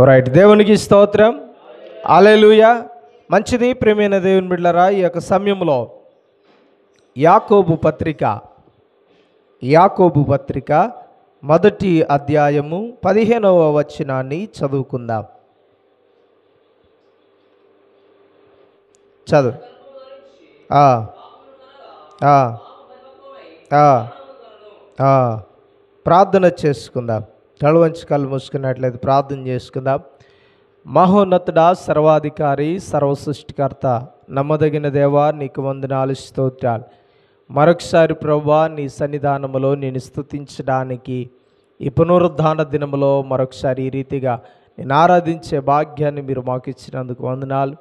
Right, దేవునికి స్తోత్రం. హల్లెలూయా. మంచిది ప్రియమైన దేవుని బిడ్డలారా, ఈ యొక్క సమయంలో యాకోబు పత్రిక మొదటి అధ్యాయము 15వ వచనాన్ని చదువుకుందాం. చదువు. ప్రార్థన చేసుకుందాం. తలవంచి కళ్ళు మూసుకున్నట్లయితే ప్రార్థన చేసుకుందాం. మహోన్నతుడా, సర్వాధికారి, సర్వసృష్టికర్త, నమ్మదగిన దేవా, నీకు వందనాలు, స్తోత్రాలు. మరొకసారి ప్రభువా, నీ సన్నిధానములో నేను స్తుతించడానికి ఈ పునరుద్ధాన దినములో మరొకసారి ఈ రీతిగా నేను ఆరాధించే భాగ్యాన్ని మీరు మాకు ఇచ్చినందుకు వందనాలు.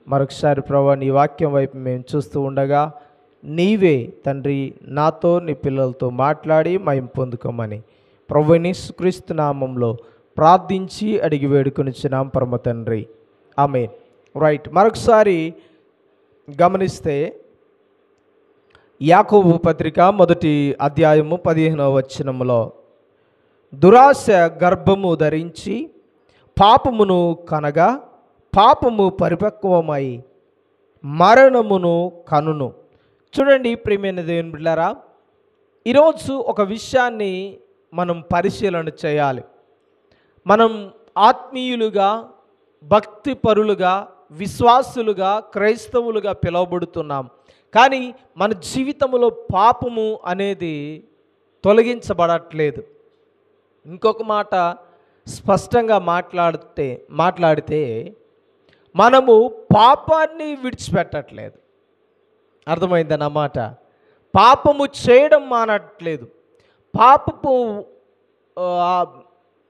మరొకసారి ప్రభువా, నీ వాక్యం వైపు మేము చూస్తూ ఉండగా నీవే తండ్రి నాతో నీ పిల్లలతో మాట్లాడి మహిమ పొందుకోమని ప్రభువైన యేసుక్రీస్తు నామంలో ప్రార్థించి అడిగి వేడుకొనిచున్నాం పరమ తండ్రి, ఆమేన్. రైట్, మరొకసారి గమనిస్తే యాకోబు పత్రిక మొదటి అధ్యాయము 15వ వచనములో దురాశ గర్భము ధరించి పాపమును కనగా పాపము పరిపక్వమై మరణమును కనును. చూడండి ప్రియమైన దేవుని బిడ్డలారా, ఈరోజు ఒక విషయాన్ని మనం పరిశీలన చేయాలి. మనం ఆత్మీయులుగా, భక్తిపరులుగా, విశ్వాసులుగా, క్రైస్తవులుగా పిలువబడుతున్నాం. కానీ మన జీవితంలో పాపము అనేది తొలగించబడట్లేదు. ఇంకొక మాట స్పష్టంగా మాట్లాడితే మనము పాపాన్ని విడిచిపెట్టట్లేదు. అర్థమైందన్నమాట. పాపము చేయడం మానట్లేదు. పాపపు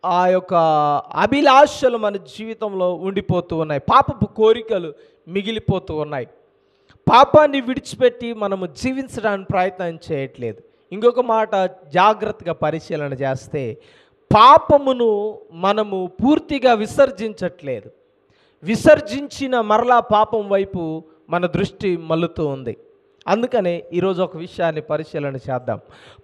ఆ యొక్క అభిలాషలు మన జీవితంలో ఉండిపోతూ ఉన్నాయి. పాపపు కోరికలు మిగిలిపోతూ ఉన్నాయి. పాపాన్ని విడిచిపెట్టి మనము జీవించడానికి ప్రయత్నం చేయట్లేదు. ఇంకొక మాట జాగ్రత్తగా పరిశీలన చేస్తే పాపమును మనము పూర్తిగా విసర్జించట్లేదు. విసర్జించిన మరలా పాపం వైపు మన దృష్టి మల్లుతూ ఉంది. అందుకనే ఈరోజు ఒక విషయాన్ని పరిశీలన చేద్దాం.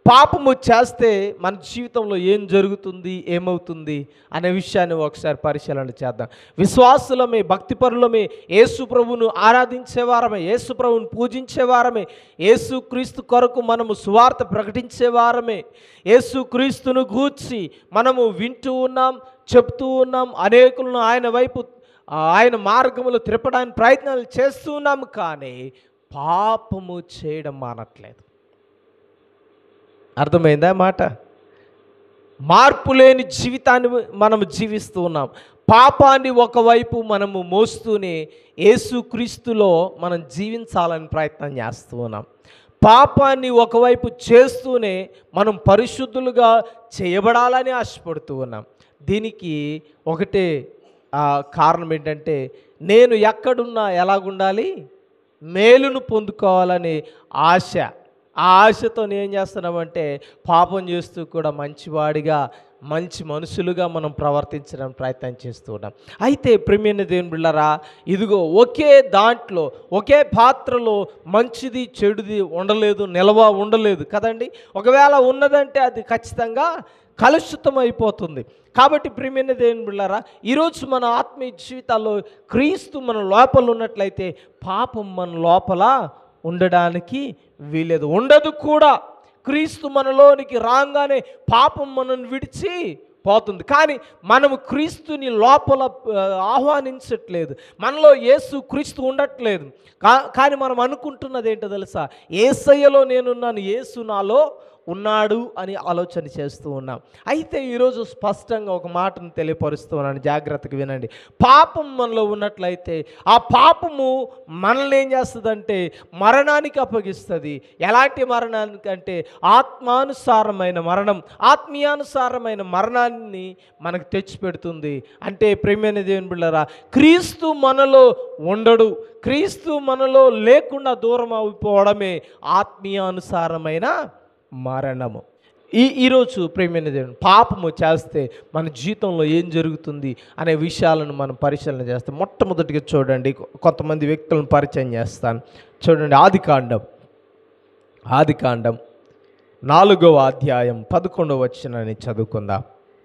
పాపము చేస్తే మన జీవితంలో ఏం జరుగుతుంది, ఏమవుతుంది అనే విషయాన్ని ఒకసారి పరిశీలన చేద్దాం. విశ్వాసులమే, భక్తిపరులమే, యేసు ప్రభువును ఆరాధించేవారమే, యేసు ప్రభువును పూజించేవారమే, యేసు క్రీస్తు కొరకు మనము సువార్త ప్రకటించేవారమే, యేసు క్రీస్తును గూర్చి మనము వింటూ ఉన్నాం, చెప్తూ ఉన్నాం, అనేకులను ఆయన వైపు, ఆయన మార్గములు త్రిప్పడానికి ప్రయత్నాలు చేస్తూ ఉన్నాము. కానీ పాపము చేయడం మానట్లేదు. అర్థమైందా మాట? మార్పు లేని జీవితాన్ని మనము జీవిస్తూ ఉన్నాం. పాపాన్ని ఒకవైపు మనము మోస్తూనే యేసుక్రీస్తులో మనం జీవించాలని ప్రయత్నం చేస్తూ ఉన్నాం. పాపాన్ని ఒకవైపు చేస్తూనే మనం పరిశుద్ధులుగా చేయబడాలని ఆశపడుతూ ఉన్నాం. దీనికి ఒకటే కారణం ఏంటంటే, నేను ఎక్కడున్నా ఎలాగుండాలి, మేలును పొందుకోవాలని ఆశ. ఆ ఆశతో నేను ఏం చేస్తున్నామంటే పాపం చేస్తూ కూడా మంచివాడిగా, మంచి మనుషులుగా మనం ప్రవర్తించడానికి ప్రయత్నం చేస్తూ ఉన్నాం. అయితే ప్రియమైన దేవుని బిడ్డలారా, ఇదిగో ఒకే దాంట్లో, ఒకే పాత్రలో మంచిది చెడుది నిల్వ ఉండలేదు కదండి. ఒకవేళ ఉన్నదంటే అది ఖచ్చితంగా కలుషితం అయిపోతుంది. కాబట్టి ప్రియమైన దేవుని బిడ్డలారా, ఈరోజు మన ఆత్మీయ జీవితాల్లో క్రీస్తు మన లోపల ఉన్నట్లయితే పాపం మన లోపల ఉండడానికి వీలేదు, ఉండదు కూడా. క్రీస్తు మనలోనికి రాగానే పాపం మనల్ని విడిచి పోతుంది. కానీ మనము క్రీస్తుని లోపల ఆహ్వానించట్లేదు. మనలో యేసు క్రీస్తు ఉండట్లేదు. కానీ మనం అనుకుంటున్నది ఏంటో తెలుసా? యేసయ్యలో నేనున్నాను, యేసు నాలో ఉన్నాడు అని ఆలోచన చేస్తూ ఉన్నాం. అయితే ఈరోజు స్పష్టంగా ఒక మాటను తెలియపరుస్తూ ఉన్నాను, జాగ్రత్తగా వినండి. పాపం మనలో ఉన్నట్లయితే ఆ పాపము మనల్ని ఏం చేస్తుందంటే మరణానికి అప్పగిస్తుంది. ఎలాంటి మరణానికి అంటే ఆత్మానుసారమైన మరణం, ఆత్మీయానుసారమైన మరణాన్ని మనకు తెచ్చిపెడుతుంది. అంటే ప్రియమైన దేవుని బిడ్డలారా, క్రీస్తు మనలో ఉండడు. క్రీస్తు మనలో లేకుండా దూరం అయిపోవడమే ఆత్మీయానుసారమైన మరణము. ఈరోజు ప్రియమైన దేవుని, పాపము చేస్తే మన జీవితంలో ఏం జరుగుతుంది అనే విషయాలను మనం పరిశీలన చేస్తాం. మొట్టమొదటిగా చూడండి, కొంతమంది వ్యక్తులను పరిచయం చేస్తాను. చూడండి, ఆదికాండం 4వ అధ్యాయం 11వ వచనాన్ని చదువుకుందాం.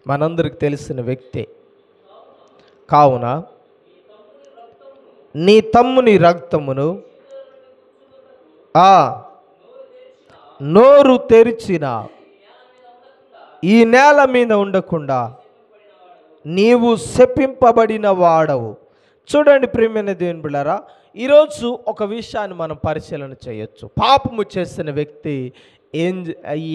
మనందరికి తెలిసిన వ్యక్తే. కావున నీ తమ్ముని రక్తమును నోరు తెరిచిన ఈ నేల మీద ఉండకుండా నీవు శపింపబడిన వాడవు. చూడండి ప్రియమైన దేవుని బిడ్డలారా, ఈరోజు ఒక విషయాన్ని మనం పరిశీలన చేయొచ్చు. పాపము చేసిన వ్యక్తి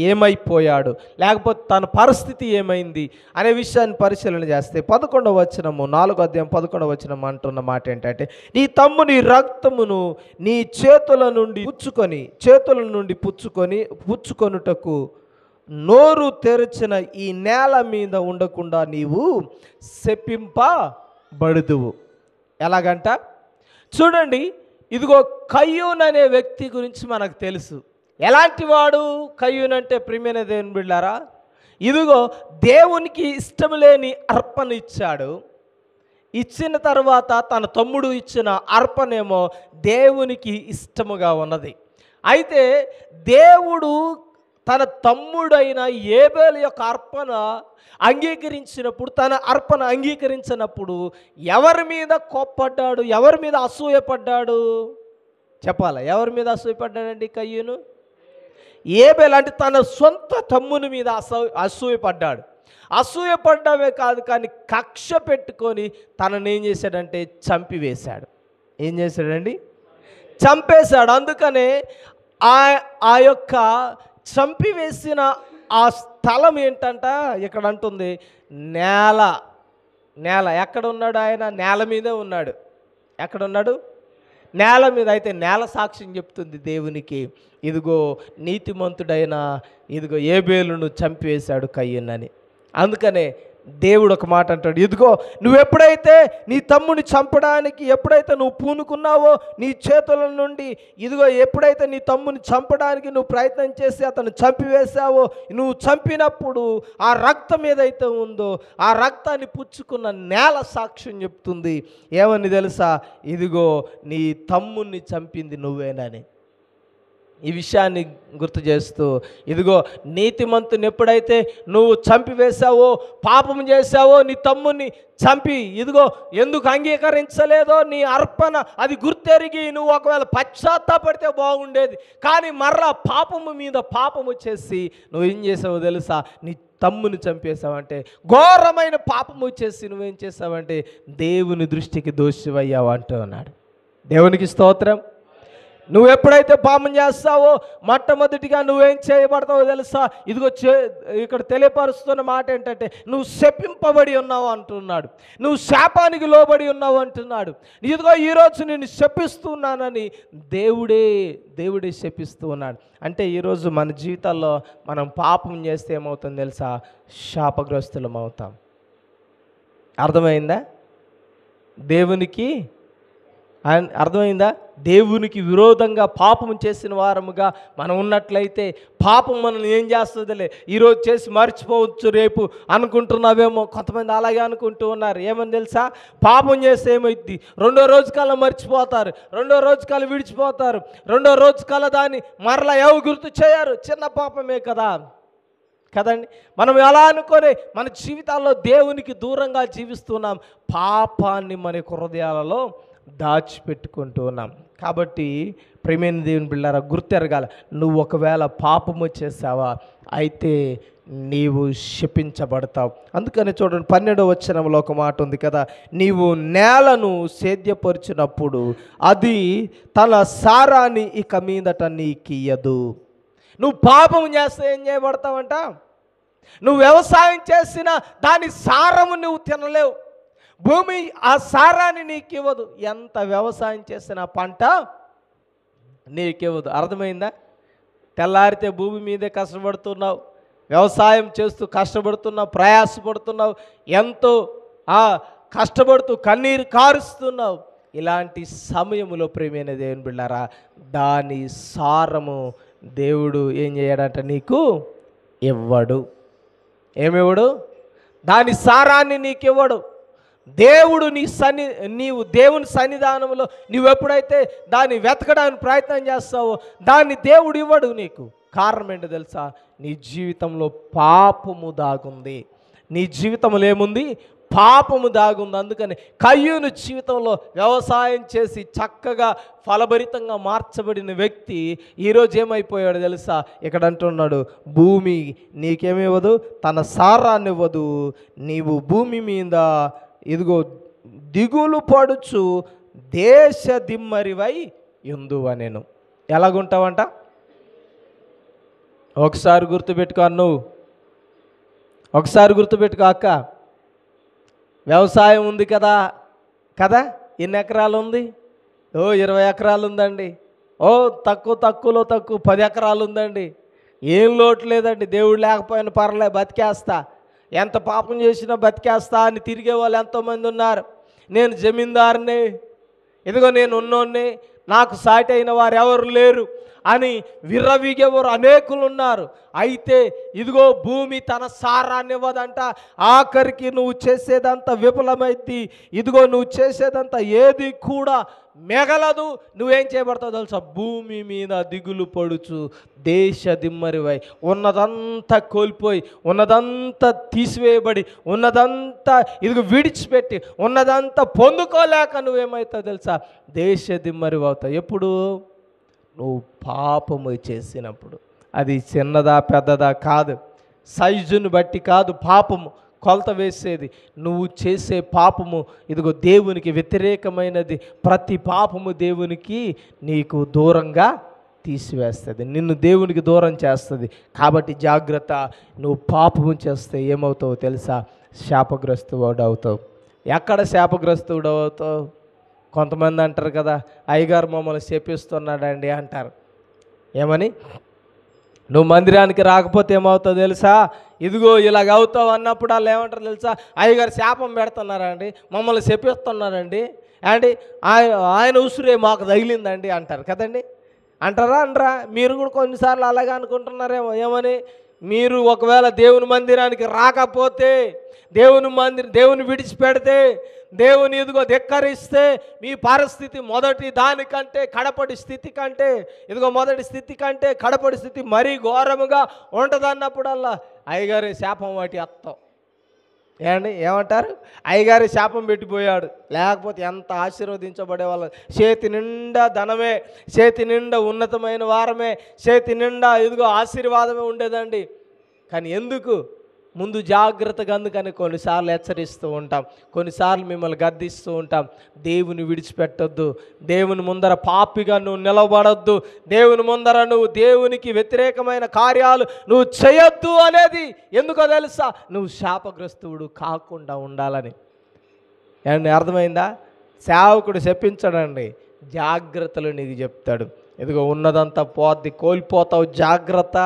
ఏమైపోయాడు, లేకపోతే తన పరిస్థితి ఏమైంది అనే విషయాన్ని పరిశీలన చేస్తే 11వ వచనము 4వ అధ్యాయం 11వ వచనం అంటున్న మాట ఏంటంటే, నీ తమ్ముని రక్తమును నీ చేతుల నుండి పుచ్చుకొనుటకు నోరు తెరిచిన ఈ నేల మీద ఉండకుండా నీవు శపింపబడుదువు. ఎలాగంట చూడండి, ఇదిగో కయ్యూన్ అనే వ్యక్తి గురించి మనకు తెలుసు. ఎలాంటి వాడు కయ్యూన్ అంటే ప్రియమైన దేవుని బిడ్డలారా, ఇదిగో దేవునికి ఇష్టం లేని అర్పణ ఇచ్చాడు. ఇచ్చిన తర్వాత తన తమ్ముడు ఇచ్చిన అర్పణేమో దేవునికి ఇష్టముగా ఉన్నది. అయితే దేవుడు తన తమ్ముడైన ఏబేలు యొక్క అర్పణ అంగీకరించినప్పుడు, తన అర్పణ అంగీకరించినప్పుడు ఎవరి మీద కోప్పడ్డాడు, ఎవరి మీద అసూయపడ్డాడు చెప్పాలా? ఎవరి మీద అసూయపడ్డాడండి కయ్యూను? ఏబేలు అంటే తన సొంత తమ్ముని మీద అసూయపడ్డాడు. అసూయపడ్డమే కాదు, కానీ కక్ష పెట్టుకొని తనని ఏం చేశాడంటే చంపివేశాడు. ఏం చేశాడండి? చంపేశాడు. అందుకనే ఆ యొక్క చంపివేసిన ఆ స్థలం ఏంటంట, ఇక్కడ అంటుంది నేల. ఎక్కడ ఉన్నాడు ఆయన? నేల మీదే ఉన్నాడు. ఎక్కడున్నాడు? నేల మీద. అయితే నేల సాక్ష్యం చెప్తుంది దేవునికి, ఇదిగో నీతిమంతుడైన ఇదిగో ఏబేలును చంపివేశాడు కయ్యూన్ అని. అందుకనే దేవుడు ఒక మాట అంటాడు, ఇదిగో నువ్వు ఎప్పుడైతే నీ తమ్ముని చంపడానికి ఎప్పుడైతే నువ్వు పూనుకున్నావో నీ చేతుల నుండి, ఇదిగో ఎప్పుడైతే నీ తమ్ముని చంపడానికి నువ్వు ప్రయత్నం చేసి అతను చంపివేశావో, నువ్వు చంపినప్పుడు ఆ రక్తం ఏదైతే ఉందో ఆ రక్తాన్ని పుచ్చుకున్న నేల సాక్ష్యం చెప్తుంది. ఏమని తెలుసా? ఇదిగో నీ తమ్ముని చంపింది నువ్వేనని. ఈ విషయాన్ని గుర్తు చేస్తూ, ఇదిగో నీతిమంతుని ఎప్పుడైతే నువ్వు చంపివేశావో, పాపం చేశావో, నీ తమ్ముని చంపి ఇదిగో ఎందుకు అంగీకరించలేదో నీ అర్పణ అది గుర్తెరిగి నువ్వు ఒకవేళ పశ్చాత్తాపడితే బాగుండేది. కానీ మరలా పాపము మీద పాపము చేసి నువ్వు ఏం చేసావో తెలుసా? నీ తమ్ముని చంపేశావంటే, ఘోరమైన పాపము చేసి నువ్వేం చేసావంటే దేవుని దృష్టికి దోషివయ్యావు అంటూ ఉన్నాడు. దేవునికి స్తోత్రం. నువ్వు ఎప్పుడైతే పాపం చేస్తావో మొట్టమొదటిగా నువ్వేం చేయబడతావో తెలుసా? ఇదిగో ఇక్కడ తెలియపరుస్తున్న మాట ఏంటంటే, నువ్వు శపింపబడి ఉన్నావు అంటున్నాడు. నువ్వు శాపానికి లోబడి ఉన్నావు అంటున్నాడు. ఇదిగో ఈరోజు నేను శపిస్తున్నానని దేవుడే శపిస్తూ ఉన్నాడు. అంటే ఈరోజు మన జీవితాల్లో మనం పాపం చేస్తే ఏమవుతుంది తెలుసా? శాపగ్రస్తులం అవుతాం. అర్థమైందా? అర్థమైందా? దేవునికి విరోధంగా పాపం చేసిన వారముగా మనం ఉన్నట్లయితే పాపం మనల్ని ఏం చేస్తుందిలే, ఈరోజు చేసి మర్చిపోవచ్చు రేపు అనుకుంటున్నావేమో. కొంతమంది అలాగే అనుకుంటూ ఉన్నారు. ఏమని తెలుసా? పాపం చేస్తే ఏమైంది, రెండో రోజు కల్లా మర్చిపోతారు, రెండో రోజు కల్లా విడిచిపోతారు, రెండో రోజు కల్లా దాన్ని మరలా ఎవరు గుర్తు చేయరు. చిన్న పాపమే కదండి. మనం ఎలా అనుకొని మన జీవితాల్లో దేవునికి దూరంగా జీవిస్తున్నాం, పాపాన్ని మన హృదయాలలో దాచిపెట్టుకుంటూ ఉన్నాం. కాబట్టి ప్రియమైన దేవుని బిడ్డలారా, గుర్తెరగాల, నువ్వు ఒకవేళ పాపము చేసావా అయితే నీవు శపించబడతావు. అందుకని చూడండి 12వ వచనంలో ఒక మాట ఉంది కదా, నీవు నేలను సేద్యపరిచినప్పుడు అది తన సారాన్ని ఇక మీదట నీకియ్యదు. నువ్వు పాపం చేస్తే ఏం చేయబడతావంట? నువ్వు వ్యవసాయం చేసిన దాని సారము నువ్వు తినలేవు. భూమి ఆ సారాన్ని నీకు ఇవ్వదు. ఎంత వ్యవసాయం చేసిన పంట నీకివ్వదు. అర్థమైందా? తెల్లారితే భూమి మీదే కష్టపడుతున్నావు, వ్యవసాయం చేస్తూ కష్టపడుతున్నావు, ప్రయాసపడుతున్నావు, ఎంతో కష్టపడుతూ కన్నీరు కారుస్తున్నావు. ఇలాంటి సమయంలో ప్రియమైన దేవుని బిడ్డలారా, దాని సారము దేవుడు ఏం చేయడంట? నీకు ఇవ్వడు. ఏమివ్వడు? దాని సారాన్ని నీకు ఇవ్వడు. దేవుడు నీవు దేవుని సన్నిధానంలో నువ్వు ఎప్పుడైతే దాన్ని వెతకడానికి ప్రయత్నం చేస్తావో దాన్ని దేవుడు ఇవ్వడు నీకు. కారణం ఏంటో తెలుసా? నీ జీవితంలో పాపము దాగుంది. నీ జీవితంలో ఏముంది? పాపము దాగుంది. అందుకని కయ్యూను జీవితంలో వ్యవసాయం చేసి చక్కగా ఫలభరితంగా మార్చబడిన వ్యక్తి ఈరోజు ఏమైపోయాడు తెలుసా? ఇక్కడ అంటున్నాడు, భూమి నీకేమివ్వదు, తన సారాన్ని ఇవ్వదు, నీవు భూమి మీద ఇదిగో దిగులు పడుచు దేశ దిమ్మరివై యుందువనెను. ఎలాగుంటావంట? ఒకసారి గుర్తుపెట్టుకో నువ్వు, ఒకసారి గుర్తుపెట్టుకో అక్క. వ్యవసాయం ఉంది కదా కదా, ఎన్ని ఎకరాలు ఉంది? 20 ఎకరాలు ఉందండి. తక్కువలో తక్కువ 10 ఎకరాలు ఉందండి. ఏం లోటు లేదండి. దేవుడు లేకపోయినా పర్లే, బతికేస్తా, ఎంత పాపం చేసినా బతికేస్తా అని తిరిగే వాళ్ళు ఎంతోమంది ఉన్నారు. నేను జమీందారుని, ఇదిగో నేను ఉన్నోన్ని, నాకు సాటి అయిన వారు ఎవరు లేరు అని విర్రవీగేవారు అనేకులు ఉన్నారు. అయితే ఇదిగో భూమి తన సారాన్ని ఇవ్వదంట. ఆఖరికి నువ్వు చేసేదంతా విఫలమైంది. ఇదిగో నువ్వు చేసేదంతా ఏది కూడా మిగలదు. నువ్వేం చేయబడతావు తెలుసా? భూమి మీద దిగులు పడుచు దేశ దిమ్మరివై, ఉన్నదంతా కోల్పోయి, ఉన్నదంతా తీసివేయబడి, ఉన్నదంతా ఇదిగో విడిచిపెట్టి, ఉన్నదంతా పొందుకోలేక నువ్వేమవుతావు తెలుసా? దేశ దిమ్మరివి అవుతావు. ఎప్పుడు? నువ్వు పాపము చేసినప్పుడు. అది చిన్నదా పెద్దదా కాదు, సైజును బట్టి కాదు పాపము కొలత వేసేది. నువ్వు చేసే పాపము ఇదిగో దేవునికి వ్యతిరేకమైనది. ప్రతి పాపము దేవునికి నీకు దూరంగా తీసివేస్తుంది, నిన్ను దేవునికి దూరం చేస్తుంది. కాబట్టి జాగ్రత్త. నువ్వు పాపము చేస్తే ఏమవుతావు తెలుసా? శాపగ్రస్తుడు అవుతావు. ఎక్కడ శాపగ్రస్తుడు అవుతావు? కొంతమంది అంటారు కదా, అయ్యగారు మమ్మల్ని శపిస్తున్నాడండి అంటారు. ఏమని? నువ్వు మందిరానికి రాకపోతే ఏమవుతావు తెలుసా? ఇదిగో ఇలాగ అవుతావు అన్నప్పుడు వాళ్ళు ఏమంటారు తెలుసా? అయ్యగారు శాపం పెడుతున్నారండి, మమ్మల్ని శపిస్తున్నారండి అండి, ఆయన ఉసురే మాకు తగిలిందండి అంటారు కదండి. అంటారా? అనరా? మీరు కూడా కొన్నిసార్లు అలాగే అనుకుంటున్నారేమో. ఏమని? మీరు ఒకవేళ దేవుని మందిరానికి రాకపోతే, దేవుని విడిచిపెడితే, దేవుని ఇదిగో ధిక్కరిస్తే, మీ పరిస్థితి మొదటి దానికంటే కడపడి స్థితి కంటే, ఇదిగో మొదటి స్థితి కంటే కడపడి స్థితి మరీ ఘోరముగా ఉంటుందన్నప్పుడల్లా అయ్యగారి శాపం వాటి అత్తం. ఏమంటారు? అయ్యగారి శాపం పెట్టిపోయాడు, లేకపోతే ఎంత ఆశీర్వదించబడే వాళ్ళ. చేతి నిండా ధనమే, చేతి నిండా ఉన్నతమైన వారమే, చేతి నిండా ఇదిగో ఆశీర్వాదమే ఉండేదండి. కానీ ఎందుకు? ముందు జాగ్రత్తగా. అందుకని కొన్నిసార్లు హెచ్చరిస్తూ ఉంటాం, కొన్నిసార్లు మిమ్మల్ని గద్దిస్తూ ఉంటాం. దేవుని విడిచిపెట్టొద్దు, దేవుని ముందర పాపిగా నువ్వు నిలబడొద్దు, దేవుని ముందర నువ్వు దేవునికి వ్యతిరేకమైన కార్యాలు నువ్వు చేయొద్దు అనేది ఎందుకో తెలుసా? నువ్వు శాపగ్రస్తుడు కాకుండా ఉండాలని. ఏమండి, అర్థమైందా? సేవకుడు చెప్పించడండి, జాగ్రత్తలు నీకు చెప్తాడు. ఇదిగో ఉన్నదంతా పోద్ది, కోల్పోతావు, జాగ్రత్త.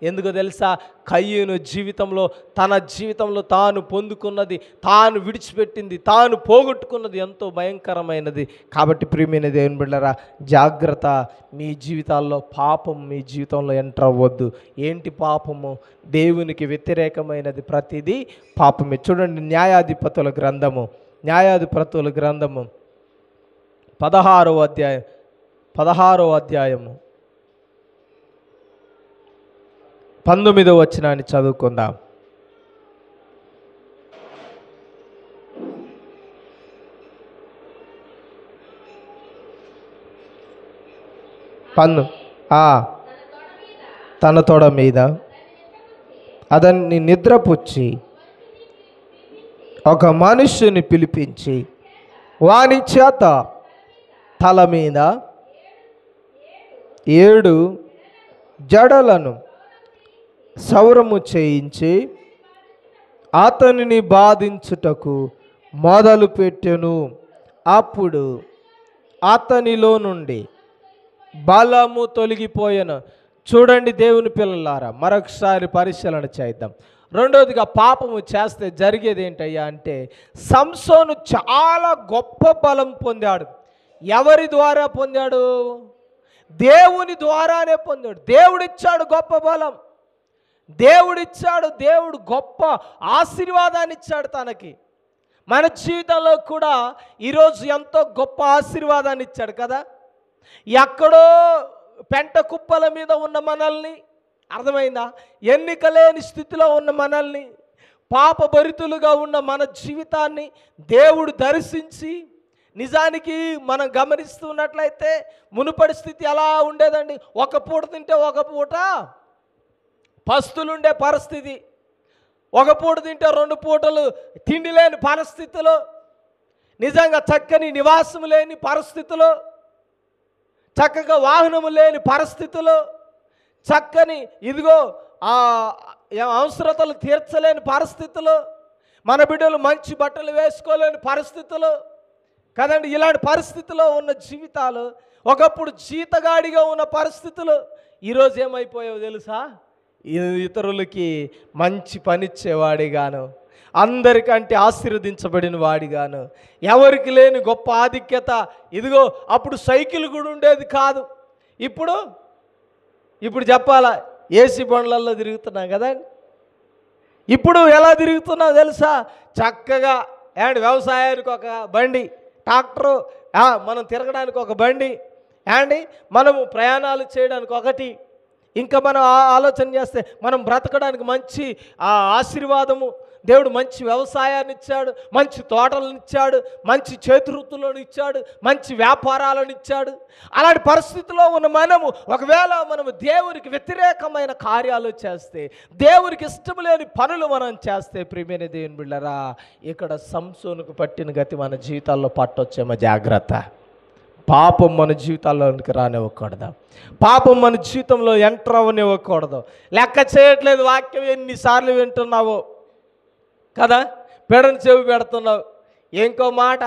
ఎందుకో తెలుసా? కయ్యూను జీవితంలో, తన జీవితంలో తాను పొందుకున్నది, తాను విడిచిపెట్టింది, తాను పోగొట్టుకున్నది ఎంతో భయంకరమైనది. కాబట్టి ప్రియమైన దేవుని బిడ్డలారా, జాగ్రత్త. మీ జీవితాల్లో పాపం మీ జీవితంలో ఎంటర్ అవ్వద్దు. ఏంటి పాపము? దేవునికి వ్యతిరేకమైనది ప్రతిదీ పాపమే. చూడండి, న్యాయాధిపతుల గ్రంథము 16వ అధ్యాయము 19వ వచనాన్ని చదువుకుందాం. తన తొడ మీద అతన్ని నిద్రపుచ్చి ఒక మనుష్యుని పిలిపించి వాని చేత తల మీద 7 జడలను సౌరము చేయించి అతనిని బాధించుటకు మొదలుపెట్టెను. అప్పుడు అతనిలో నుండి బలము తొలగిపోయెను. చూడండి దేవుని పిల్లలారా, మరొకసారి పరిశీలన చేద్దాం. రెండోదిగా, పాపము చేస్తే జరిగేది ఏంటయ్యా అంటే, సంసోను చాలా గొప్ప బలం పొందాడు. ఎవరి ద్వారా పొందాడు? దేవుని ద్వారానే పొందాడు. దేవుడిచ్చాడు గొప్ప బలం, దేవుడిచ్చాడు. దేవుడు గొప్ప ఆశీర్వాదాన్ని ఇచ్చాడు తనకి. మన జీవితంలో కూడా ఈరోజు ఎంతో గొప్ప ఆశీర్వాదాన్ని ఇచ్చాడు కదా. ఎక్కడో పెంట కుప్పల మీద ఉన్న మనల్ని, అర్థమైందా? ఎన్నిక లేని స్థితిలో ఉన్న మనల్ని, పాపభరితులుగా ఉన్న మన జీవితాన్ని దేవుడు దర్శించి, నిజానికి మనం గమనిస్తున్నట్లయితే మునుపటి స్థితి ఎలా ఉండేదండి? ఒక పూట తింటే ఒక పూట పస్తులుండే పరిస్థితి, ఒక పూట తింటే 2 పూటలు తిండి లేని పరిస్థితులు, నిజంగా చక్కని నివాసం లేని పరిస్థితులు, చక్కగా వాహనము లేని పరిస్థితులు, చక్కని ఇదిగో అవసరతలు తీర్చలేని పరిస్థితులు, మన బిడ్డలు మంచి బట్టలు వేసుకోలేని పరిస్థితులు కదండి. ఇలాంటి పరిస్థితిలో ఉన్న జీవితాలు, ఒకప్పుడు జీతగాడిగా ఉన్న పరిస్థితులు ఈరోజు ఏమైపోయావో తెలుసా? ఇతరులకి మంచి పనిచ్చేవాడిగాను, అందరికంటే ఆశీర్వదించబడిన వాడిగాను, ఎవరికి లేని గొప్ప ఆధిక్యత. ఇదిగో అప్పుడు సైకిల్ కూడా ఉండేది కాదు. ఇప్పుడు చెప్పాలా, ఏసీ బండ్లలో తిరుగుతున్నాం కదా. ఇప్పుడు ఎలా తిరుగుతున్నావు తెలుసా? చక్కగా వ్యవసాయానికి ఒక బండి, ట్రాక్టరు, మనం తిరగడానికి ఒక బండి, మనము ప్రయాణాలు చేయడానికి ఒకటి. ఇంకా మనం ఆలోచన చేస్తే మనం బ్రతకడానికి మంచి ఆశీర్వాదము, దేవుడు మంచి వ్యవసాయాన్ని ఇచ్చాడు, మంచి తోటలను ఇచ్చాడు, మంచి చేతివృత్తులను ఇచ్చాడు, మంచి వ్యాపారాలను ఇచ్చాడు. అలాంటి పరిస్థితిలో ఉన్న మనము ఒకవేళ మనము దేవునికి వ్యతిరేకమైన కార్యాలు చేస్తే, దేవునికి ఇష్టం లేని పనులు మనం చేస్తే, ప్రియమైన దేవుని బిడ్డలారా, ఇక్కడ సంసోనుకు పట్టిన గతి మన జీవితాల్లో పట్టొచ్చేమో. జాగ్రత్త. పాపం మన జీవితాల్లోనికి రానివ్వకూడదు, పాపం మన జీవితంలో ఎంటర్ అవ్వనివ్వకూడదు. లెక్క చేయట్లేదు, వాక్యం ఎన్నిసార్లు వింటున్నావో కదా, పెడని చెవి పెడుతున్నావు. ఇంకో మాట,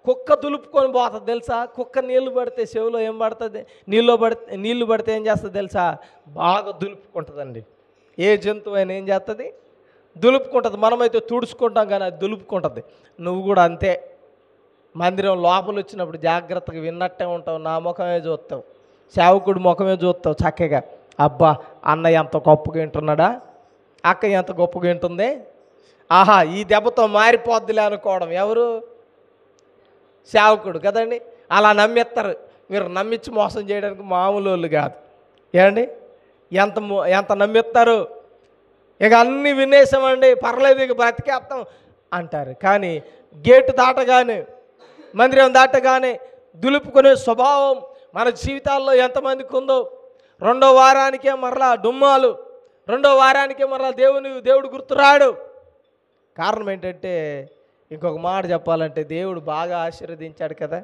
కుక్క దులుపుకొని పోతుంది తెలుసా? కుక్క నీళ్లు పడితే చెవిలో ఏం పడుతుంది? నీళ్లు పడితే ఏం చేస్తుంది తెలుసా? బాగా దులుపుకుంటుందండి. ఏ జంతువు అయినా ఏం చేస్తుంది? దులుపుకుంటుంది. మనమైతే తుడుచుకుంటాం కానీ అది దులుపుకుంటుంది. నువ్వు కూడా అంతే. మందిరం లోపల వచ్చినప్పుడు జాగ్రత్తగా విన్నట్టే ఉంటావు, నా ముఖమే చూస్తావు, సేవకుడి ముఖమే చూస్తావు చక్కగా. అబ్బా, అన్న ఎంత గొప్పగా వింటున్నాడా, అక్క ఎంత గొప్పగా వింటుంది, ఆహా ఈ దెబ్బతో మారిపోద్దులే అనుకోవడం ఎవరు? సేవకుడు కదండి. అలా నమ్మిస్తారు. మీరు నమ్మించి మోసం చేయడానికి మామూలు వాళ్ళు కాదు. ఎంత నమ్మిస్తారు. ఇక అన్నీ వినేసామండి, పర్లేదు, ఇక బ్రతికేస్తాం అంటారు. కానీ గేటు దాటగానే, మందిరం దాటగానే దులుపుకునే స్వభావం మన జీవితాల్లో ఎంతమందికి ఉందో. 2వ వారానికే మరలా డుమ్మాలు, 2వ వారానికే మరలా దేవుడు గుర్తురాడు. కారణం ఏంటంటే, ఇంకొక మాట చెప్పాలంటే, దేవుడు బాగా ఆశీర్వదించాడు కదా.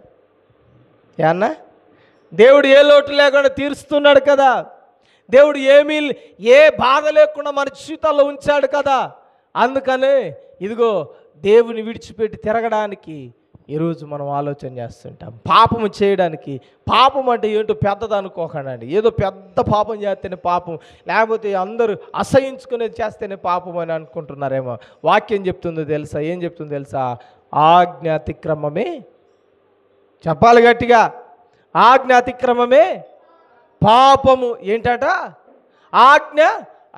దేవుడు ఏ లోటు లేకుండా తీరుస్తున్నాడు కదా. దేవుడు ఏ బాధ లేకుండా మన జీవితాల్లో ఉంచాడు కదా. అందుకనే ఇదిగో దేవుని విడిచిపెట్టి తిరగడానికి ఈరోజు మనం ఆలోచన చేస్తుంటాం. పాపము చేయడానికి, పాపం అంటే ఏంటో పెద్దది అనుకోకండి. ఏదో పెద్ద పాపం చేస్తేనే పాపం, లేకపోతే అందరూ అసహించుకునేది చేస్తేనే పాపం అని అనుకుంటున్నారేమో. వాక్యం చెప్తుందో తెలుసా? ఏం చెప్తుందో తెలుసా? ఆజ్ఞ అతిక్రమమే, చెప్పాలి గట్టిగా, ఆజ్ఞ అతిక్రమమే పాపము. ఏంటట? ఆజ్ఞ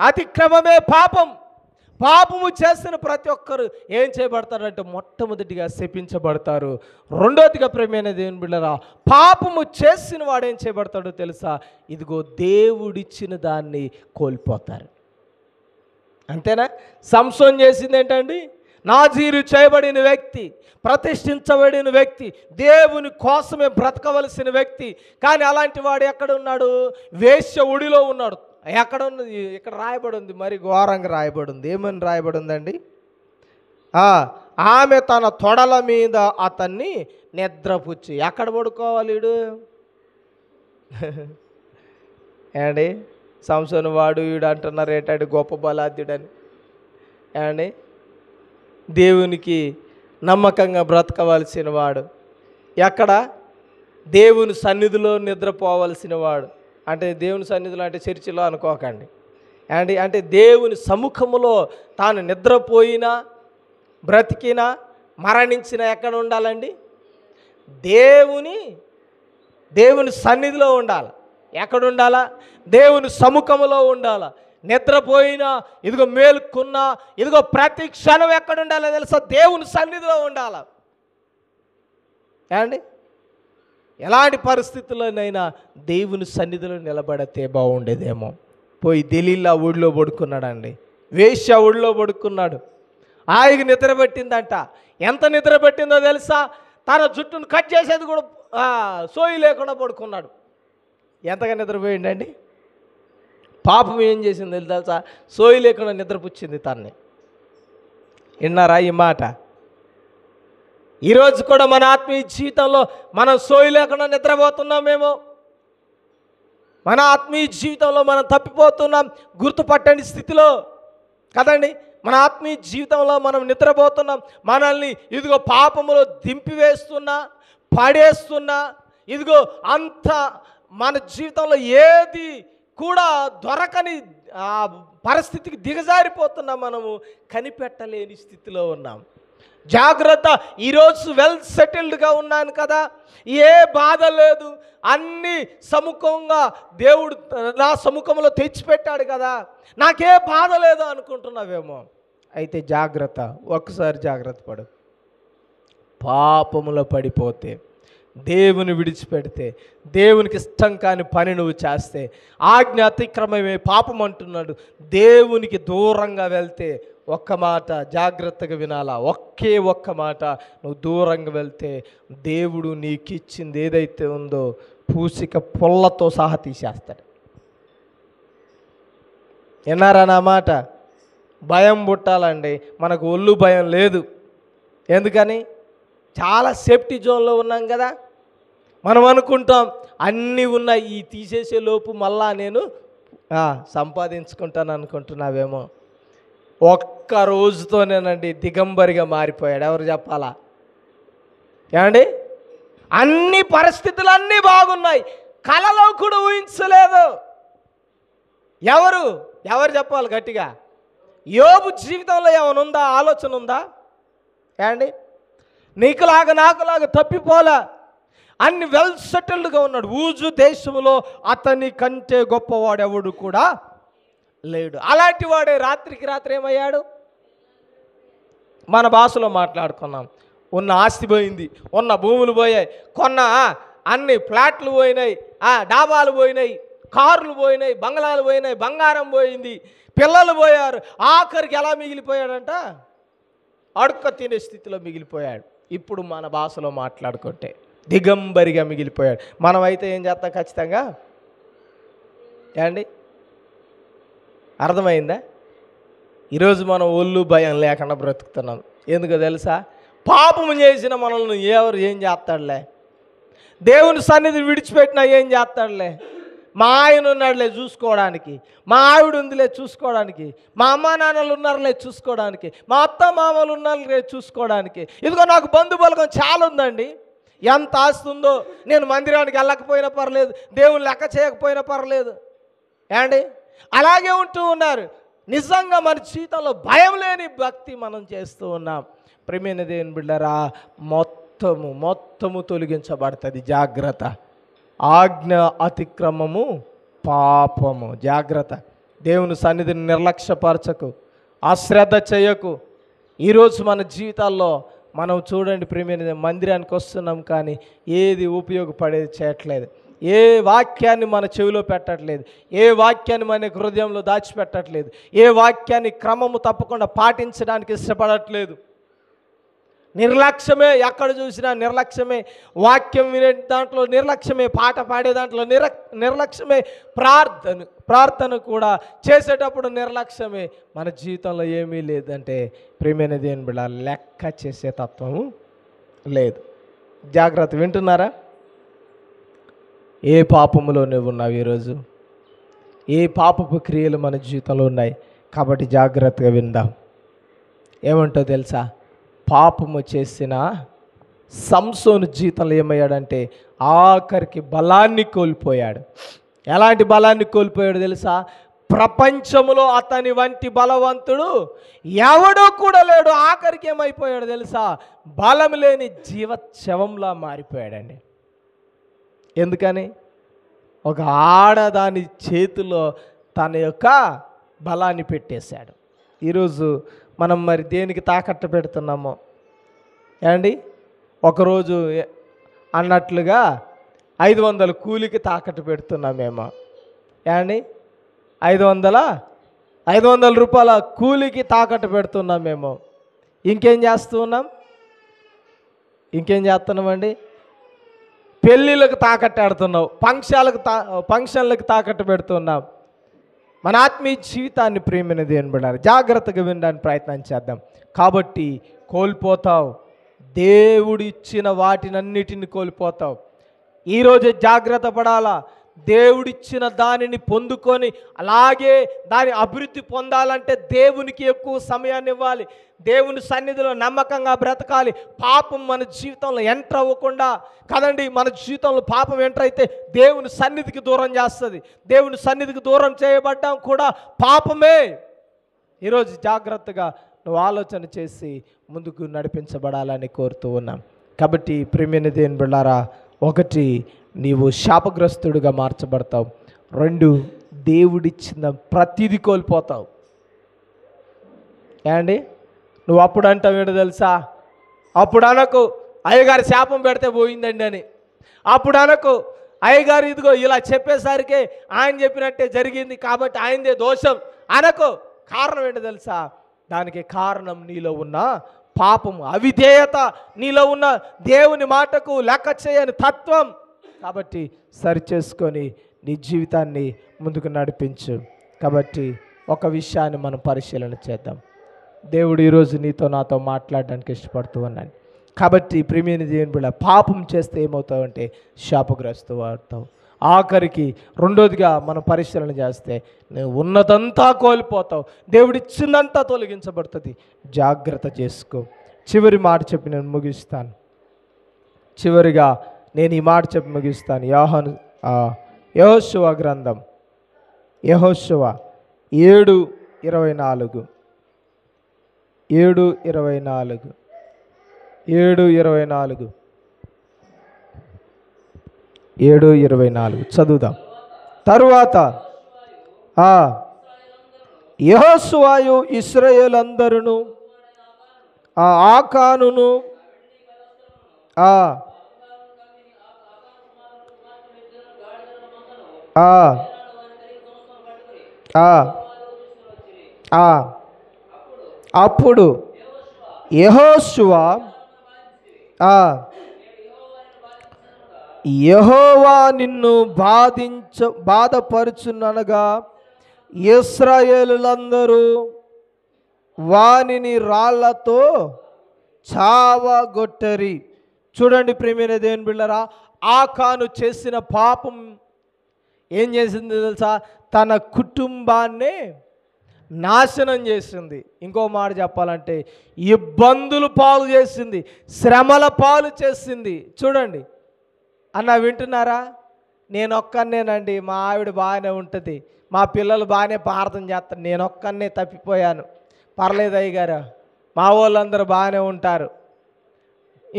అతిక్రమమే పాపం. పాపము చేసిన ప్రతి ఒక్కరు ఏం చేయబడతారంటే, మొట్టమొదటిగా శపించబడతారు. రెండోదిగా ప్రియమైన దేవుని బిడ్డలారా, పాపము చేసిన వాడు ఏం చేయబడతాడో తెలుసా? ఇదిగో దేవుడిచ్చిన దాన్ని కోల్పోతారు. అంతేనా? సంసోన్ చేసింది ఏంటండి? నాజీరు చేయబడిన వ్యక్తి, ప్రతిష్ఠించబడిన వ్యక్తి, దేవుని కోసమే బ్రతకవలసిన వ్యక్తి. కానీ అలాంటి వాడు ఎక్కడ ఉన్నాడు? వేశ్య ఒడిలో ఉన్నాడు. ఎక్కడ ఉన్నది? ఇక్కడ రాయబడి ఉంది, మరి ఘోరంగా రాయబడి ఉంది. ఏమని రాయబడి ఉందండి? ఆమె తన తొడల మీద అతన్ని నిద్రపుచ్చి. ఎక్కడ పడుకోవాలి వీడు? సంసోను వాడు వీడు అంటున్నారు ఏంటంటే గొప్ప బలాద్యుడని. దేవునికి నమ్మకంగా బ్రతకవలసిన వాడు, ఎక్కడ? దేవుని సన్నిధిలో నిద్రపోవలసిన వాడు. అంటే దేవుని సన్నిధిలో అంటే చర్చిలో అనుకోకండి. అంటే దేవుని సముఖములో తాను నిద్రపోయినా, బ్రతికినా, మరణించినా ఎక్కడ ఉండాలండి? దేవుని సన్నిధిలో ఉండాలి. ఎక్కడ ఉండాలా? దేవుని సముఖములో ఉండాలా. నిద్రపోయినా, ఇదిగో మేలుకున్నా, ఇదిగో ప్రతి క్షణం ఎక్కడ ఉండాలో తెలుసా? దేవుని సన్నిధిలో ఉండాల. ఎలాంటి పరిస్థితుల్లోనైనా దేవుని సన్నిధిలో నిలబడితే బాగుండేదేమో. పోయి దెలీలా ఊళ్ళో పడుకున్నాడండి, వేశ్య ఊళ్ళో పడుకున్నాడు. హాయిగా నిద్ర పట్టిందంట. ఎంత నిద్ర పట్టిందో తెలుసా? తన జుట్టును కట్ చేసేది కూడా సోయి లేకుండా పడుకున్నాడు. ఎంతగా నిద్రపోయిండండి? పాపం ఏం చేసింది తెలుసా? సోయి లేకుండా నిద్రపుచ్చింది తన్ని. విన్నారా ఈ మాట? ఈరోజు కూడా మన ఆత్మీయ జీవితంలో మనం సోయి లేకుండా నిద్రపోతున్నామేమో. మన ఆత్మీయ జీవితంలో మనం తప్పిపోతున్నాం గుర్తుపట్టని స్థితిలో కదండి. మన ఆత్మీయ జీవితంలో మనం నిద్రపోతున్నాం. మనల్ని ఇదిగో పాపములో దింపివేస్తున్నా, పడేస్తున్నా, ఇదిగో అంత మన జీవితంలో ఏది కూడా దొరకని పరిస్థితికి దిగజారిపోతున్నాం. మనము కనిపెట్టలేని స్థితిలో ఉన్నాం. జాగ్రత్త. ఈరోజు వెల్ సెటిల్డ్గా ఉన్నాను కదా, ఏ బాధ లేదు, అన్నీ సముఖంగా దేవుడు నా సముఖంలో తెచ్చిపెట్టాడు కదా, నాకే బాధ లేదు అనుకుంటున్నావేమో. అయితే జాగ్రత్త, ఒక్కసారి జాగ్రత్త పడు. పాపములో పడిపోతే, దేవుని విడిచిపెడితే, దేవునికి ఇష్టం కాని పని నువ్వు చేస్తే, ఆజ్ఞ అతిక్రమమే పాపం అంటున్నాడు. దేవునికి దూరంగా వెళ్తే, ఒక్క మాట జాగ్రత్తగా వినాలా, ఒకే ఒక్క మాట, నువ్వు దూరంగా వెళ్తే దేవుడు నీకు ఇచ్చింది ఏదైతే ఉందో పూసిక పుల్లతో సహా తీసేస్తాడు. విన్నారా నా మాట? భయం పుట్టాలండి. మనకు ఒళ్ళు భయం లేదు. ఎందుకని? చాలా సేఫ్టీ జోన్లో ఉన్నాం కదా. మనం అనుకుంటాం అన్నీ ఉన్నాయి, ఈ తీసేసే లోపు మళ్ళా నేను సంపాదించుకుంటాను అనుకుంటున్నావేమో. ఒక్క రోజుతోనేనండి దిగంబరిగా మారిపోయాడు. ఎవరు చెప్పాలా? ఏమండి? అన్ని పరిస్థితులు అన్నీ బాగున్నాయి, కలలో కూడా ఊహించలేదు. ఎవరు చెప్పాలి గట్టిగా? యోబు జీవితంలో ఏమనుందా? ఆలోచన ఉందా? ఏమండి? నీకులాగా నాకులాగా తప్పిపోలా, అన్ని వెల్ సెటిల్డ్గా ఉన్నాడు. ఊజు దేశంలో అతని కంటే గొప్పవాడెవడు కూడా లేడు. అలాంటి వాడే రాత్రికి రాత్రి ఏమయ్యాడు? మన భాషలో మాట్లాడుకున్నాం, ఉన్న ఆస్తి పోయింది, ఉన్న భూములు పోయాయి, కొన్న అన్ని ఫ్లాట్లు పోయినాయి, డాబాలు పోయినాయి, కార్లు పోయినాయి, బంగ్లాలు పోయినాయి, బంగారం పోయింది, పిల్లలు పోయారు. ఆఖరికి ఎలా మిగిలిపోయాడంట? అడుక్క తినే స్థితిలో మిగిలిపోయాడు. ఇప్పుడు మన భాషలో మాట్లాడుకుంటే దిగంబరిగా మిగిలిపోయాడు. మనమైతే ఏం చేస్తాం ఖచ్చితంగా? ఏమండి? అర్థమైందా? ఈరోజు మనం ఒళ్ళు భయం లేకుండా బ్రతుకుతున్నాం. ఎందుకో తెలుసా? పాపము చేసిన మనల్ని ఎవరు ఏం చేస్తాడులే, దేవుని సన్నిధిని విడిచిపెట్టినా ఏం చేస్తాడులే, మా ఆయన ఉన్నాడులే చూసుకోవడానికి, మా ఆవిడ ఉందిలే చూసుకోవడానికి, మా అమ్మా నాన్నలు ఉన్నారులే చూసుకోవడానికి, మా అత్త మామలు ఉన్నారులే చూసుకోవడానికి, ఇదిగో నాకు బంధుబలగం చాలా ఉందండి, ఎంత ఆస్తుందో, నేను మందిరానికి వెళ్ళకపోయినా పర్లేదు, దేవుని లెక్క చేయకపోయినా పర్లేదు. ఏమండి? అలాగే ఉంటూ ఉన్నారు. నిజంగా మన జీవితంలో భయం లేని భక్తి మనం చేస్తూ ఉన్నాం. ప్రియమైన దేవుని బిడ్డలారా, మొత్తము తొలగించబడుతుంది. జాగ్రత్త. ఆజ్ఞ అతిక్రమము పాపము. జాగ్రత్త. దేవుని సన్నిధిని నిర్లక్ష్యపరచకు, అశ్రద్ధ చేయకు. ఈరోజు మన జీవితాల్లో మనం చూడండి, ప్రియమైన మందిరానికి వస్తున్నాం కానీ ఏది ఉపయోగపడేది చేయట్లేదు. ఏ వాక్యాన్ని మన చెవిలో పెట్టట్లేదు, ఏ వాక్యాన్ని మన హృదయంలో దాచిపెట్టట్లేదు, ఏ వాక్యాన్ని క్రమము తప్పకుండా పాటించడానికి ఇష్టపడట్లేదు. నిర్లక్ష్యమే, ఎక్కడ చూసినా నిర్లక్ష్యమే, వాక్యం వినే దాంట్లో నిర్లక్ష్యమే, పాట పాడే దాంట్లో నిర్లక్ష్యమే, ప్రార్థన కూడా చేసేటప్పుడు నిర్లక్ష్యమే. మన జీవితంలో ఏమీ లేదంటే ప్రియమైన దేవుని బిడ్డ లెక్క చేసే తత్వము లేదు. జాగ్రత్త. వింటున్నారా? ఏ పాపములో నువ్వు ఉన్నావు ఈరోజు? ఏ పాపపు క్రియలు మన జీవితంలో ఉన్నాయి? కాబట్టి జాగ్రత్తగా విందాం. ఏమంటో తెలుసా? పాపము చేసిన సంసోను జీవితంలో ఏమయ్యాడంటే ఆఖరికి బలాన్ని కోల్పోయాడు. ఎలాంటి బలాన్ని కోల్పోయాడు తెలుసా? ప్రపంచంలో అతని వంటి బలవంతుడు ఎవడో కూడా లేడు. ఆఖరికి ఏమైపోయాడు తెలుసా? బలం లేని జీవశవంలా మారిపోయాడండి. ఎందుకని? ఒక ఆడదాని చేతిలో తన యొక్క బలాన్ని పెట్టేశాడు. ఈరోజు మనం మరి దేనికి తాకట్టు పెడుతున్నామో? ఏమండి? ఒకరోజు అన్నట్లుగా 500 కూలికి తాకట్టు పెడుతున్నామేమో. ఏమండి? 500 రూపాయల కూలికి తాకట్టు పెడుతున్నామేమో. ఇంకేం చేస్తూ ఉన్నాం? ఇంకేం చేస్తున్నామండి? పెళ్ళిళ్ళకు తాకట్టాడుతున్నావు, ఫంక్షన్లకు తాకట్టు పెడుతున్నాం. మన ఆత్మీయ జీవితాన్ని ప్రేమైన దేవుని బిడ్డలారా జాగ్రత్తగా వినడానికి ప్రయత్నం చేద్దాం. కాబట్టి కోల్పోతావు, దేవుడిచ్చిన వాటినన్నిటిని కోల్పోతావు. ఈరోజే జాగ్రత్త పడాలా. దేవుడిచ్చిన దానిని పొందుకొని అలాగే దాని అభివృద్ధి పొందాలంటే దేవునికి ఎక్కువ సమయాన్ని ఇవ్వాలి. దేవుని సన్నిధిలో నమ్మకంగా బ్రతకాలి. పాపం మన జీవితంలో ఎంటర్ అవ్వకుండా కదండి. మన జీవితంలో పాపం ఎంటర్ అయితే దేవుని సన్నిధికి దూరం చేస్తుంది. దేవుని సన్నిధికి దూరం చేయబడ్డం కూడా పాపమే. ఈరోజు జాగ్రత్తగా నువ్వు ఆలోచన చేసి ముందుకు నడిపించబడాలని కోరుతూ ఉన్నాం. కాబట్టి ప్రియమైన దేవుని బిడ్డలారా, 1 నీవు శాపగ్రస్తుడిగా మార్చబడతావు. 2 దేవుడిచ్చిన ప్రతిదీ కోల్పోతావు. ఏమండి, నువ్వు అప్పుడు అంటావు ఏంటో తెలుసా? అప్పుడు అనకు అయ్యగారు శాపం పెడితే పోయిందండి అని. అప్పుడు అనకు అయ్యగారు ఇదిగో ఇలా చెప్పేసరికి ఆయన చెప్పినట్టే జరిగింది కాబట్టి ఆయనదే దోషం అనకు. కారణం ఏంటో తెలుసా? దానికి కారణం నీలో ఉన్న పాపము, అవిధేయత, నీలో ఉన్న దేవుని మాటకు లెక్క చేయని తత్వం. కాబట్టి సరిచేసుకొని నీ జీవితాన్ని ముందుకు నడిపించు. కాబట్టి ఒక విషయాన్ని మనం పరిశీలన చేద్దాం. దేవుడు ఈరోజు నీతో నాతో మాట్లాడడానికి ఇష్టపడుతూ ఉన్నాను. కాబట్టి ప్రియమైన దేవుని బిడ్డ, పాపం చేస్తే ఏమవుతావు అంటే శాపగ్రస్తు అవుతావు. ఆఖరికి 2వదిగా మనం పరిశీలన చేస్తే నువ్వు ఉన్నదంతా కోల్పోతావు, దేవుడిచ్చిందంతా తొలగించబడుతుంది. జాగ్రత్త చేసుకో. చివరి మాట చెప్పి నేను ముగిస్తాను. చివరిగా నేను ఈ మాట చెప్పి ముగిస్తాను. యెహోషువ గ్రంథం, యెహోషువ 7:24 చదువుదాం. తరువాత యెహోషువయు ఇశ్రాయేలందరును ఆకానును అప్పుడు యెహోషువ యెహోవా నిన్ను బాధపరుచుననగా ఇశ్రాయేలులందరూ వానిని రాళ్లతో చావగొట్టరి. చూడండి ప్రియమైన దేవుని బిడ్డలారా, ఆకాను చేసిన పాపం ఏం చేసింది తెలుసా? తన కుటుంబాన్ని నాశనం చేసింది. ఇంకో మాట చెప్పాలంటే ఇబ్బందులు పాలు చేసింది, శ్రమల పాలు చేసింది. చూడండి అన్న, వింటున్నారా? నేను ఒక్కనేనండి, మా ఆవిడ బాగానే ఉంటుంది, మా పిల్లలు బాగానే ప్రార్థన చేస్తారు, నేను ఒక్కనే తప్పిపోయాను, పర్లేదు అయ్యగారు, మా వాళ్ళందరూ బాగానే ఉంటారు.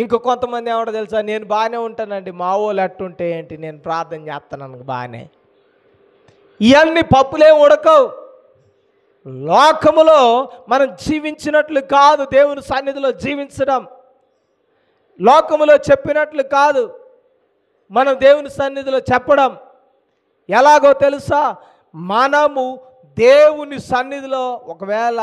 ఇంకో కొంతమంది ఏమంటో తెలుసా? నేను బాగానే ఉంటానండి, మా వాళ్ళు ఎట్టుంటే ఏంటి, నేను ప్రార్థన చేస్తాను బాగానే. ఇవన్నీ పప్పులేం ఉడకవు. లోకములో మనం జీవించినట్లు కాదు దేవుని సన్నిధిలో జీవించడం. లోకములో చెప్పినట్లు కాదు మనం దేవుని సన్నిధిలో చెప్పడం. ఎలాగో తెలుసా? మనము దేవుని సన్నిధిలో ఒకవేళ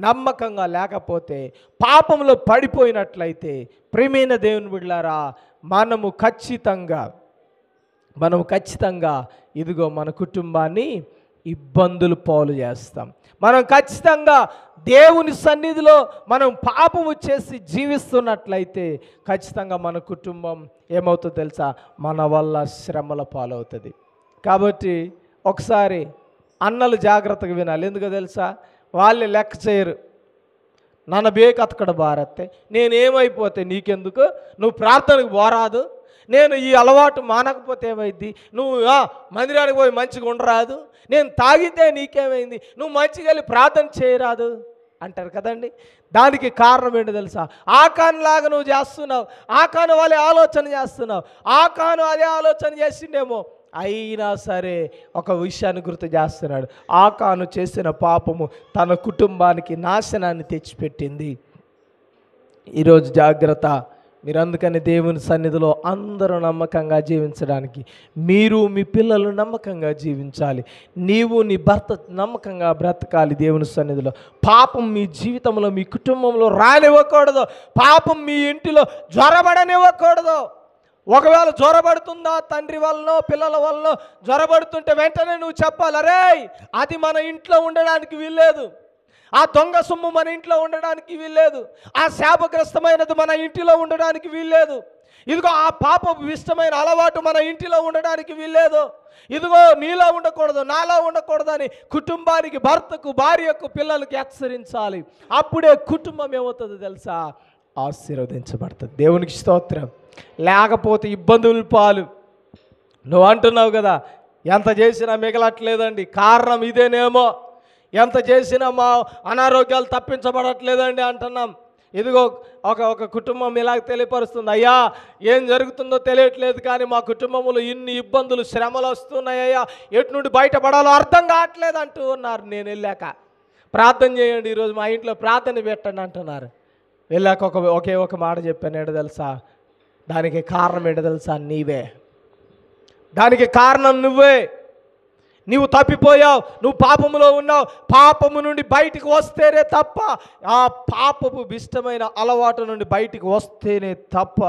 నమ్మకంగా లేకపోతే, పాపంలో పడిపోయినట్లయితే ప్రియమైన దేవుని బిడ్డలారా, మనము ఖచ్చితంగా ఇదిగో మన కుటుంబాన్ని ఇబ్బందులు పాలు చేస్తాం. మనం ఖచ్చితంగా దేవుని సన్నిధిలో మనం పాపము చేసి జీవిస్తున్నట్లయితే ఖచ్చితంగా మన కుటుంబం ఏమవుతుందో తెలుసా? మన వల్ల శ్రమల పాలవుతుంది. కాబట్టి ఒకసారి అన్నలు జాగ్రత్తగా వినాలి. ఎందుకో తెలుసా? వాళ్ళే లెక్క చేయరు. నన్ను బేకతకడ బారత్తే, నేనేమైపోతే నీకెందుకు, నువ్వు ప్రార్థనకు పోరాదు, నేను ఈ అలవాటు మానకపోతే ఏమైంది, నువ్వు మందిరానికి పోయి మంచిగా ఉండరాదు, నేను తాగితే నీకేమైంది, నువ్వు మంచిగా వెళ్ళి ప్రార్థన చేయరాదు అంటారు కదండి. దానికి కారణం ఏంటో తెలుసా? ఆకానులాగా నువ్వు చేస్తున్నావు, ఆకాను వాళ్ళే ఆలోచన చేస్తున్నావు. ఆకాను అదే ఆలోచన చేసిండేమో, అయినా సరే ఒక విషయాన్ని గుర్తు చేస్తున్నాడు. ఆకాను చేసిన పాపము తన కుటుంబానికి నాశనాన్ని తెచ్చిపెట్టింది. ఈరోజు జాగ్రత్త. మీరు అందుకని దేవుని సన్నిధిలో అందరూ నమ్మకంగా జీవించడానికి మీరు మీ పిల్లలు నమ్మకంగా జీవించాలి. నీవు నీ భర్త నమ్మకంగా బ్రతకాలి దేవుని సన్నిధిలో. పాపం మీ జీవితంలో మీ కుటుంబంలో రానివ్వకూడదు. పాపం మీ ఇంటిలో జ్వరబడనివ్వకూడదు. ఒకవేళ జ్వరబడుతుందా తండ్రి వలనో పిల్లల వలనో జ్వరబడుతుంటే వెంటనే నువ్వు చెప్పాలి, అరే అది మన ఇంట్లో ఉండడానికి వీల్లేదు, ఆ దొంగ సొమ్ము మన ఇంట్లో ఉండడానికి వీల్లేదు, ఆ శాపగ్రస్తమైనది మన ఇంటిలో ఉండడానికి వీల్లేదు, ఇదిగో ఆ పాపపు ఇష్టమైన అలవాటు మన ఇంటిలో ఉండడానికి వీల్లేదు, ఇదిగో నీలో ఉండకూడదు నాలో ఉండకూడదు అని కుటుంబానికి, భర్తకు, భార్యకు, పిల్లలకి హెచ్చరించాలి. అప్పుడే కుటుంబం ఏమవుతుందో తెలుసా? ఆశీర్వదించబడుతుంది. దేవునికి స్తోత్రం. లేకపోతే ఇబ్బందులు పాలు. నువ్వు అంటున్నావు కదా, ఎంత చేసినా మిగలట్లేదండి, కారణం ఇదేనేమో, ఎంత చేసినా మా అనారోగ్యాలు తప్పించబడట్లేదండి అంటున్నాం. ఇదిగో ఒక కుటుంబం ఇలాగ తెలియపరుస్తుంది, అయ్యా ఏం జరుగుతుందో తెలియట్లేదు కానీ మా కుటుంబంలో ఇన్ని ఇబ్బందులు శ్రమలు వస్తున్నాయ్యా, ఎటు నుండి బయటపడాలో అర్థం కావట్లేదు అంటూ ఉన్నారు. నేను వెళ్ళాక ప్రార్థన చేయండి, ఈరోజు మా ఇంట్లో ప్రార్థన పెట్టండి అంటున్నారు. వెళ్ళాక ఒకే ఒక మాట చెప్పాను, ఏంటో తెలుసా? దానికి కారణం ఏంటో తెలుసా? నీవే. దానికి కారణం నువ్వే. నీవు తప్పిపోయావు, నువ్వు పాపములో ఉన్నావు. పాపము నుండి బయటికి వస్తేనే తప్ప, ఆ పాపపు ఇష్టమైన అలవాటు నుండి బయటికి వస్తేనే తప్ప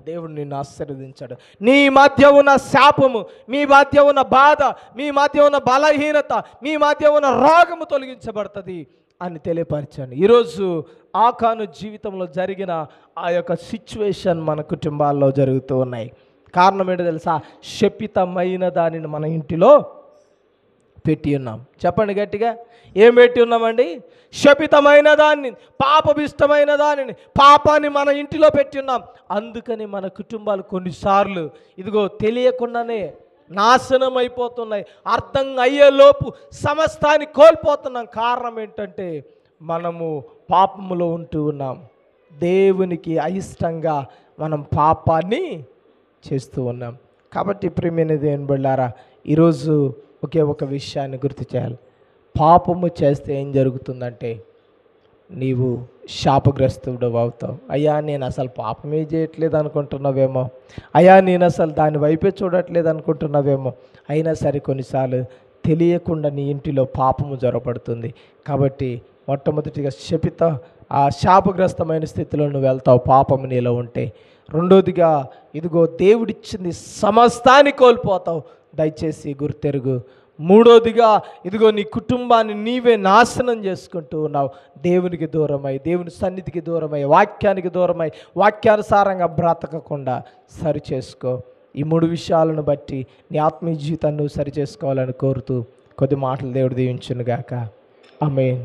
దేవుడు నిన్ను ఆశీర్వదించాడు. నీ మధ్య ఉన్న శాపము, మీ మధ్య ఉన్న బాధ, మీ మధ్య ఉన్న బలహీనత, మీ మధ్య ఉన్న రోగము తొలగించబడుతుంది అని తెలియపరిచాను. ఈరోజు ఆకాను జీవితంలో జరిగిన ఆ యొక్క సిచ్యువేషన్ మన కుటుంబాల్లో జరుగుతూ ఉన్నాయి. కారణం ఏంటో తెలుసా? శపితమైన దానిని మన ఇంటిలో పెట్టి ఉన్నాం. చెప్పండి గట్టిగా, ఏం పెట్టి ఉన్నామండి? శపితమైన దాన్ని, పాపభిష్టమైన దానిని, పాపాన్ని మన ఇంటిలో పెట్టి ఉన్నాం. అందుకని మన కుటుంబాలు కొన్నిసార్లు ఇదిగో తెలియకుండానే నాశనం అయిపోతున్నాయి. అర్థం అయ్యేలోపు సమస్తాన్ని కోల్పోతున్నాం. కారణం ఏంటంటే మనము పాపములో ఉంటూ ఉన్నాం. దేవునికి అయిష్టంగా మనం పాపాన్ని చేస్తూ ఉన్నాం. కాబట్టి ప్రియమైన దేవుని బిడ్డలారా, ఈరోజు ఒక విషయాన్ని గుర్తు చేయాలి. పాపము చేస్తే ఏం జరుగుతుందంటే నీవు శాపగ్రస్తుడు అవుతావు. అయ్యా నేను అసలు పాపమే చేయట్లేదు అనుకుంటున్నావేమో, అయ్యా నేను అసలు దాని వైపే చూడట్లేదు అనుకుంటున్నావేమో. అయినా సరే కొన్నిసార్లు తెలియకుండా నీ ఇంటిలో పాపము జొరపడుతుంది. కాబట్టి మొట్టమొదటిగా ఆ శాపగ్రస్తమైన స్థితిలో నువ్వు వెళ్తావు పాపము నీలో ఉంటే. రెండోదిగా ఇదిగో దేవుడిచ్చింది సమస్తాన్ని కోల్పోతావు. దయచేసి గుర్తెరుగు. మూడోదిగా ఇదిగో నీ కుటుంబాన్ని నీవే నాశనం చేసుకుంటూ ఉన్నావు. దేవునికి దూరమై, దేవుని సన్నిధికి దూరమై, వాక్యానికి దూరమై, వాక్యానుసారంగా బ్రతకకుండా సరి చేసుకో. ఈ 3 విషయాలను బట్టి నీ ఆత్మీయ జీవితాన్ని నువ్వు సరి చేసుకోవాలని కోరుతూ కొద్ది మాటలు దేవుడు దీవించునుగాక. ఆమేన్.